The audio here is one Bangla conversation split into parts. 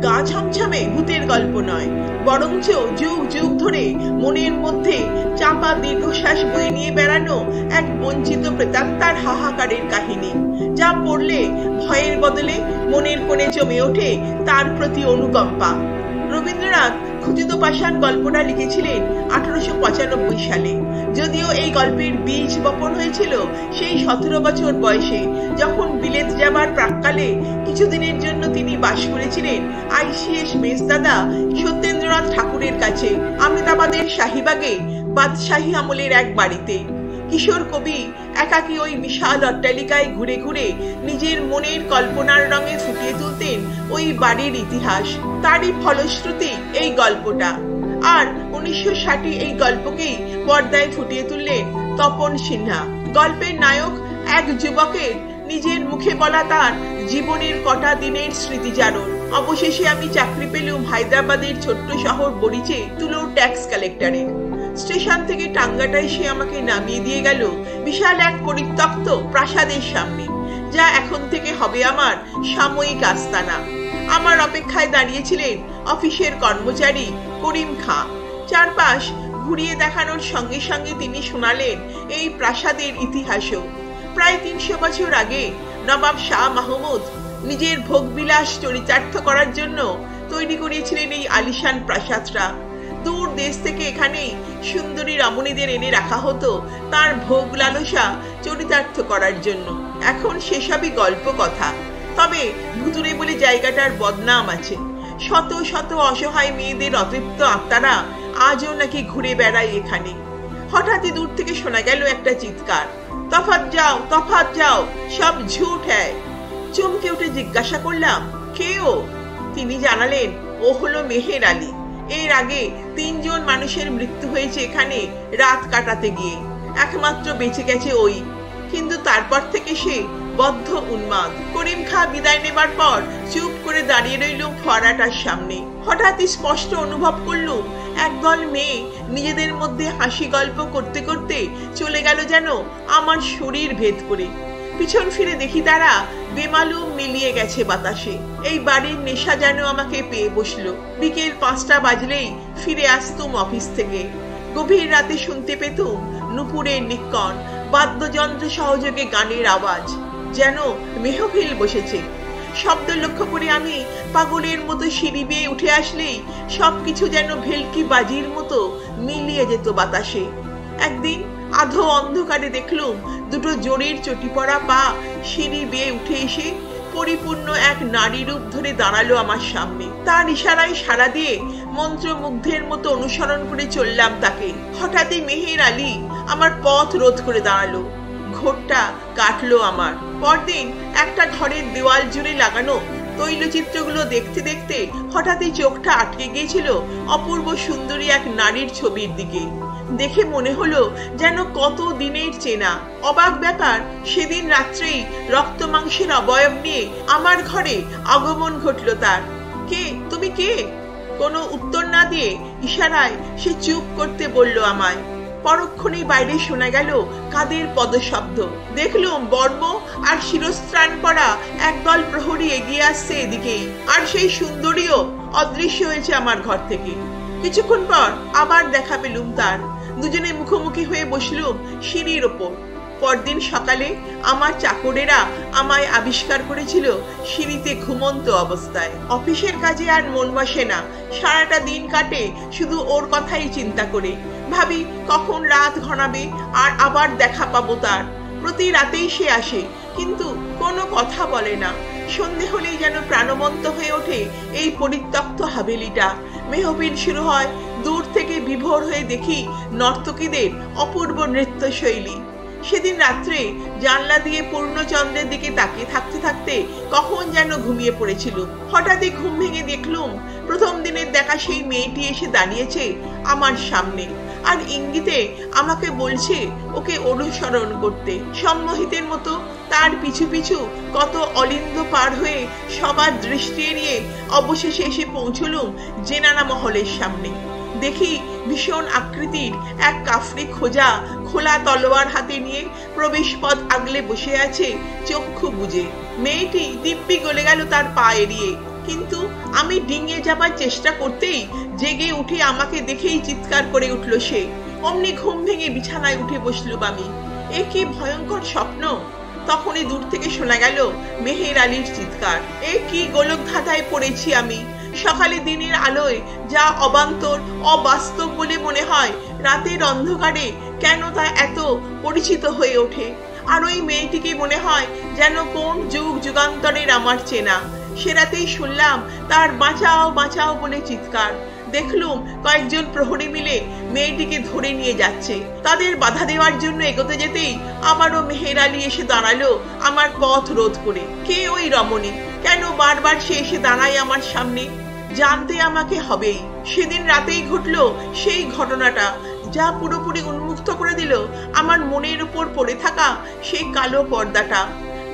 গা ছমছমে ভূতের গল্প নয়, বরঞ্চ যুগ যুগ ধরে মনের মধ্যে চাপা দীর্ঘশ্বাস বয়ে নিয়ে বেড়ানো এক বঞ্চিত প্রেতাত্মার হাহাকারের কাহিনী, যা পড়লে ভয়ের বদলে মনের কোণে জমে ওঠে তার প্রতি অনুকম্পা। রবীন্দ্রনাথ ক্ষুদিত পাষাণ গল্পটা লিখেছিলেন 1895 সালে। যদিও এই গল্পের বীজ বপন হয়েছিল সেই 17 বছর বয়সে, যখন বিলেত যাবার প্রাক্কালে কিছুদিনের জন্য তিনি বাস করেছিলেন ICS মেজদাদা সত্যেন্দ্রনাথ ঠাকুরের কাছে আহমেদাবাদের শাহীবাগে বাদশাহী আমলের এক বাড়িতে। কিশোর কবি একাকী ওই বিশাল অট্টালিকায় ঘুরে ঘুরে নিজের মনের কল্পনার রঙে ফুটিয়ে তুলতেন ওই বাড়ির ইতিহাস। তারই ফলশ্রুতি এই গল্পটা। আর 1960 এই গল্পকেই পর্দায় ফুটিয়ে তুললেন তপন সিনহা। গল্পের নায়ক এক যুবকের নিজের মুখে বলা তার জীবনের কটা দিনের স্মৃতিচারণ। অবশেষে আমি চাকরি পেলুম হায়দ্রাবাদের ছোট্ট শহর বরিচে তুলোর ট্যাক্স কালেক্টরের। স্টেশন থেকে টাঙ্গাটায় সে আমাকে নামিয়ে দিয়ে গেল বিশাল এক পরিত্যক্ত প্রাসাদের সামনে, যা এখন থেকে হবে আমার সাময়িক আস্তানা। আমার অপেক্ষায় দাঁড়িয়েছিলেন অফিসের কর্মচারী করিম খাঁ। চারপাশ ঘুরিয়ে দেখানোর সঙ্গে সঙ্গে তিনি শোনালেন এই প্রাসাদের ইতিহাসও। প্রায় 300 বছর আগে নবাব শাহ মাহমুদ নিজের ভোগবিলাস চরিতার্থ করার জন্য তৈরি করিয়েছিলেন এই আলিশান প্রাসাদটা। দূর দেশ থেকে এখানেই সুন্দরী রমণীদের এনে রাখা হতো তার ভোগ লালসা চরিতার্থ করার জন্য। এখন সেসবই গল্প কথা। তবে ভুতুরে বলে জায়গাটার বদনাম আছে। শত শত অসহায় মেয়েদের অতৃপ্ত আত্মারা আজও নাকি ঘুরে বেড়ায় এখানে। হঠাৎই দূর থেকে শোনা গেল একটা চিৎকার, তফাৎ যাও, তফাৎ যাও, সব ঝুট হ্যায়। চমকে উঠে জিজ্ঞাসা করলাম, কে ও? তিনি জানালেন, ও হলো মেহের আলী। এর আগে 3 জন মানুষের মৃত্যু হয়েছে এখানে রাত কাটাতে গিয়ে, একমাত্র বেঁচে গেছে ওই। কিন্তু তারপর থেকে সে বদ্ধ উন্মাদ। করিম খাঁ বিদায় নেবার পর চুপ করে দাঁড়িয়ে রইলুম ফোয়ারাটার সামনে। হঠাৎই স্পষ্ট অনুভব করলুম একদল মেয়ে নিজেদের মধ্যে হাসি গল্প করতে করতে চলে গেল যেন আমার শরীর ভেদ করে। পিছন ফিরে দেখি তারা বেমালুম মিলিয়ে গেছে বাতাসে। এই বাড়ির নেশা যেন আমাকে পেয়ে বসলো। বিকেল 5টা বাজলেই ফিরে আসতুম অফিস থেকে। গভীর রাতে শুনতে পেতুম নুপুরের নিক্কণ, বাদ্যযন্ত্র সহযোগে গানের আওয়াজ, যেন মেহফিল বসেছে। শব্দ লক্ষ্য করে আমি পাগলের মতো সিঁড়ি বেয়ে উঠে আসলেই সবকিছু যেন ভেলকি বাজির মতো মিলিয়ে যেত বাতাসে। একদিন আধো অন্ধকারে দেখলুম দুটো জোরের চটি পড়া পা সিঁড়ি বেয়ে উঠে এসে পরিপূর্ণ এক নারী রূপ ধরে দাঁড়ালো আমার সামনে। তার ইশারায় সাড়া দিয়ে মন্ত্রমুগ্ধের মতো অনুসরণ করে চললাম তাকে। হঠাৎই মেহের আলী আমার পথ রোধ করে দাঁড়ালো। ঘোরটা কাটলো আমার। পরদিন একটা ঘরের দেওয়াল জুড়ে লাগানো তৈলচিত্রগুলো দেখতে দেখতে হঠাৎই চোখটা আটকে গিয়েছিল অপূর্ব সুন্দরী এক নারীর ছবির দিকে। দেখে মনে হলো যেন কত দিনের চেনা। অবাক ব্যাপার, সেদিন রাত্রেই রক্ত মাংসের অবয়ব নিয়ে আমার ঘরে আগমন ঘটল তার। কে তুমি, কে? কোনো উত্তর না দিয়ে ইশারায় সে চুপ করতে বলল আমায়। পরক্ষণেই বাইরে শোনা গেল কাদের পদশব্দ। দেখলুম বর্ম আর শিরস্ত্রাণ পরা একদল প্রহরী এগিয়ে আসছে এদিকেই। আর সেই সুন্দরীও অদৃশ্য হয়েছে আমার ঘর থেকে। কিছুক্ষণ পর আবার দেখা পেলুম তার। দুজনে মুখোমুখি হয়ে বসলুম সিঁড়ির ওপর। পরদিন সকালে আমার চাকরেরা আমায় আবিষ্কার করেছিল সিঁড়িতে ঘুমন্ত অবস্থায়। অফিসের কাজে আর মন বসে না। সারাটা দিন কাটে শুধু ওর কথাই চিন্তা করে। ভাবি কখন রাত ঘনাবে আর আবার দেখা পাবো তার। প্রতি রাতেই সে আসে, কিন্তু কোনো কথা বলে না। সন্ধে হলেই যেন প্রাণবন্ত হয়ে ওঠে এই পরিত্যক্ত হাভেলিটা। মেহফিল শুরু হয়। দূর থেকে বিভোর হয়ে দেখি নর্তকীদের অপূর্ব নৃত্যশৈলী। সেদিন রাত্রে জানলা দিয়ে পূর্ণচন্দ্রের দিকে তাকিয়ে থাকতে থাকতে কখন যেন ঘুমিয়ে পড়েছিল। হঠাৎই ঘুম ভেঙে দেখলুম প্রথম দিনের দেখা সেই মেয়েটি এসে দাঁড়িয়েছে আমার সামনে, আর ইঙ্গিতে আমাকে বলছে ওকে অনুসরণ করতে। সম্মোহিতের মতো তার পিছু পিছু কত অলিন্দ পার হয়ে সবার দৃষ্টি এড়িয়ে অবশেষে এসে পৌঁছলুম জেনানা মহলের সামনে। দেখি ভীষণ আকৃতির এক কাফরি খোঁজা খোলা তলোয়ার হাতে নিয়ে প্রবেশ পথ আগলে বসে আছে চক্ষু বুজে। মেয়েটি দিব্যি গলে গেল তার পা এড়িয়ে। কিন্তু আমি ডিঙিয়ে যাবার চেষ্টা করতেই জেগে উঠে আমাকে দেখেই চিৎকার করে উঠল সে। অমনি ঘুম ভেঙে বিছানায় উঠে বসলুম আমি। এ কি ভয়ঙ্কর স্বপ্ন! তখনই দূর থেকে শোনা গেল মেহের আলীর চিৎকার। এ কি গোলক ধাঁধায় পড়েছি আমি! সকালে দিনের আলোয় যা অবান্তর অবাস্তব বলে মনে হয়, রাতের অন্ধকারে কেন তা এত পরিচিত হয়ে ওঠে। আর ওই মেয়েটিকে মনে হয় যেন কোন যুগ যুগান্তরের আমার চেনা। সে রাতেই শুনলাম তার বাঁচাও বাঁচাও বলে চিৎকার। দেখলুম কয়েকজন প্রহরী মিলে মেয়েটিকে ধরে নিয়ে যাচ্ছে। তাদের বাধা দেওয়ার জন্য এগোতে যেতেই আবারও মেহের আলী এসে দাঁড়ালো আমার পথ রোধ করে। কে ওই রমণী? কেন বারবার সে এসে দাঁড়ায় আমার সামনে? জানতে আমাকে হবেই। সেদিন রাতেই ঘটলো সেই ঘটনাটা, যা পুরোপুরি উন্মুক্ত করে দিল আমার মনের উপর পড়ে থাকা সেই কালো পর্দাটা।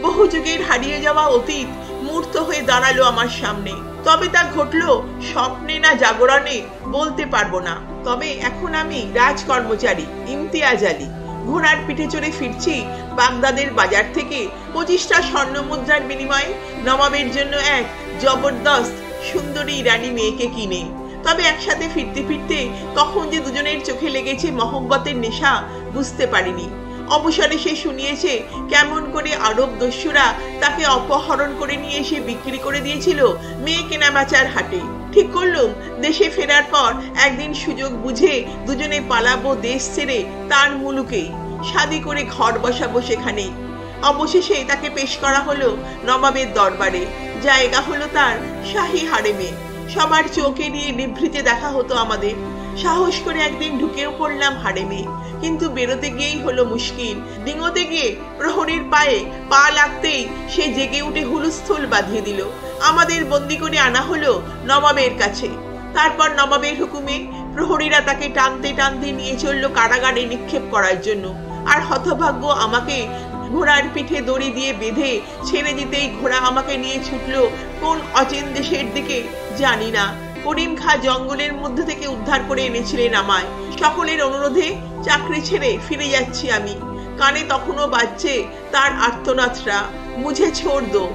বহু যুগের হারিয়ে যাওয়া অতীত মূর্ত হয়ে দাঁড়ালো আমার সামনে। তবে তা ঘটলো স্বপ্নে না জাগরণে বলতে পারবো না। তবে এখন আমি রাজকর্মচারী ইমতিয়াজ আলী। ঘোড়ার পিঠে চড়ে ফিরছি বাগদাদের বাজার থেকে 25টা স্বর্ণ মুদ্রার বিনিময়ে নবাবের জন্য এক জবরদস্ত সুন্দরী ইরানি মেয়েকে কিনে। তবে একসাথে ফিরতে ফিরতে কখন যে দুজনের চোখে লেগেছে মহব্বতের নেশা বুঝতে পারিনি। অবসরে সে শুনিয়েছে কেমন করে আরব দস্যুরা তাকে অপহরণ করে নিয়ে এসে বিক্রি করে দিয়েছিল মেয়ে কেনা বেচার হাটে। ঠিক করলুম দেশে ফেরার পর একদিন সুযোগ বুঝে দুজনে পালাবো দেশ ছেড়ে তার মুলুকেই। শাদি করে ঘর বসাবো সেখানেই। অবশেষে তাকে পেশ করা হলো নবাবের দরবারে। জায়গা হলো তার শাহী হারেমে। সবার চোখে নিয়ে নিভৃতে দেখা হতো আমাদের। সাহস করে একদিন ঢুকেও পড়লাম হারেমে, কিন্তু বেরোতে গিয়েই হলো মুশকিল। ডিঙোতে গিয়ে প্রহরীর পায়ে পা লাগতেই সে জেগে উঠে হুলস্থুল বাঁধিয়ে দিল। আমাদের বন্দি করে আনা হলো নবাবের কাছে। তারপর নবাবের হুকুমে প্রহরীরা তাকে টানতে টানতে নিয়ে চললো কারাগারে নিক্ষেপ করার জন্য। আর হতভাগ্য আমাকে ঘোড়ার পিঠে দড়ি দিয়ে বেঁধে ছেড়ে দিতেই ঘোড়া আমাকে নিয়ে ছুটলো কোন অচেন দেশের দিকে জানি না। করিম খাঁ জঙ্গলের মধ্যে থেকে উদ্ধার করে এনেছিলেন আমায়। সকলের অনুরোধে চাকরি ছেড়ে ফিরে যাচ্ছি আমি। কানে তখনও বাজছে তার আর্তনাদটা, মুঝে ছোড় দো।